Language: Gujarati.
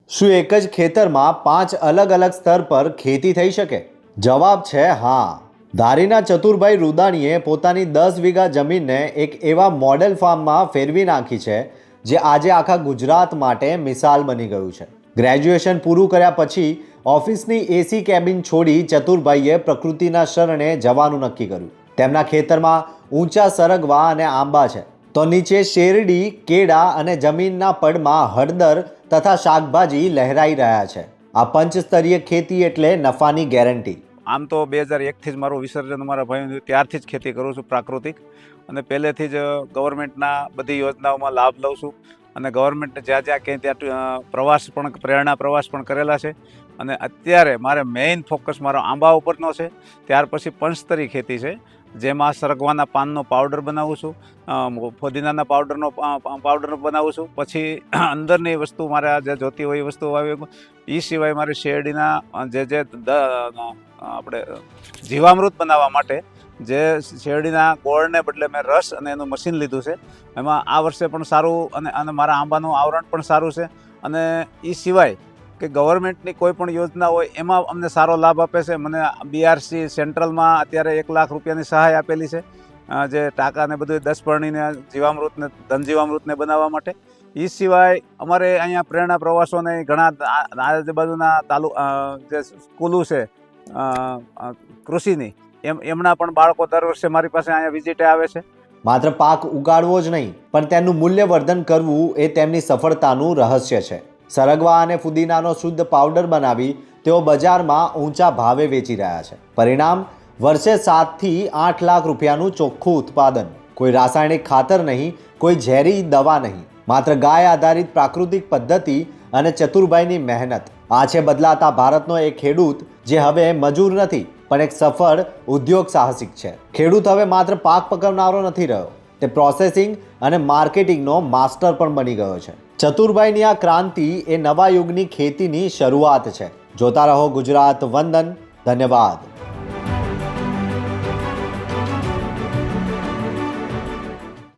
શું એક જ ખેતરમાં 5 અલગ અલગ સ્તર પર ખેતી થઈ શકે? જવાબ છે હા. ધારીના ચતુરભાઈ રૂદાણીએ પોતાની 10 વીઘા જમીનને એક એવા મોડેલ ફાર્મમાં ફેરવી નાખી છે જે આજે આખા ગુજરાત માટે મિસાલ બની ગયું છે. ગ્રેજ્યુએશન પૂરું કર્યા પછી ઓફિસની એસી કેબિન છોડી ચતુરભાઈએ પ્રકૃતિના શરણે જવાનું નક્કી કર્યું. તેમના ખેતરમાં ઊંચા સરગવા અને આંબા છે, તો નીચે શેરડી, કેળા અને જમીનના પડમાં હળદર તથા શાકભાજી લહેરાઈ રહ્યા છે. આ પંચસ્તરીય ખેતી એટલે નફાની ગેરંટી. આમ તો 2001થી જ મારું વિસર્જન અમારા ભાઈનું ત્યારથી જ ખેતી કરું છું પ્રાકૃતિક, અને પહેલેથી જ ગવર્મેન્ટના બધી યોજનાઓમાં લાભ લઉં છું. અને ગવર્મેન્ટને જ્યાં જ્યાં ક્યાંય ત્યાં પ્રવાસ પણ, પ્રેરણા પ્રવાસ પણ કરેલા છે. અને અત્યારે મારે મેઇન ફોકસ મારો આંબા ઉપરનો છે. ત્યાર પછી પંચસ્તરી ખેતી છે, જેમાં સરગવાના પાનનો પાવડર બનાવું છું, ફોદીનાના પાવડર બનાવું છું. પછી અંદરની વસ્તુ મારે જે જોતી હોય એ વસ્તુ આવી. એ સિવાય મારે શેરડીના જે આપણે જીવામૃત બનાવવા માટે જે શેરડીના ગોળને બદલે મેં રસ અને એનું મશીન લીધું છે. એમાં આ વર્ષે પણ સારું અને મારા આંબાનું આવરણ પણ સારું છે. અને એ સિવાય કે ગવર્મેન્ટની કોઈ પણ યોજના હોય એમાં અમને સારો લાભ આપે છે. મને બીઆરસી સેન્ટ્રલમાં અત્યારે 1 લાખ રૂપિયાની સહાય આપેલી છે, જે ટાંકાને બધું 10 પરણીને જીવામૃતને, ધનજીવામૃતને બનાવવા માટે. એ સિવાય અમારે અહીંયા પ્રેરણા પ્રવાસોને ઘણા આજુબાજુના જે સ્કૂલો છે કૃષિની, એમના પણ બાળકો દર વર્ષે મારી પાસે અહીંયા વિઝિટે આવે છે. માત્ર પાક ઉગાડવો જ નહીં, પણ તેનું મૂલ્યવર્ધન કરવું એ તેમની સફળતાનું રહસ્ય છે. સરગવા અને ફુદીનાનો શુદ્ધ પાવડર બનાવી તેઓ બજારમાં ઊંચા ભાવે વેચી રહ્યા છે. પરિણામ, વર્ષે 7 થી 8 લાખ રૂપિયાનું ચોખ્ખું ઉત્પાદન. કોઈ રાસાયણિક ખાતર નહીં, કોઈ ઝેરી દવા નહીં, માત્ર ગાય આધારિત પ્રાકૃતિક પદ્ધતિ અને ચતુરભાઈની મહેનત. આ છે બદલાતા ભારતનો એક ખેડૂત જે હવે મજૂર નથી, પણ એક સફળ ઉદ્યોગ સાહસિક છે. ખેડૂત હવે માત્ર પાક પકવનારો નથી રહ્યો, તે પ્રોસેસિંગ અને માર્કેટિંગનો માસ્ટર પણ બની ગયો છે. ચતુરભાઈની આ ક્રાંતિ એ નવા યુગની ખેતીની શરૂઆત છે. જોતા રહો ગુજરાત વંદન. ધન્યવાદ.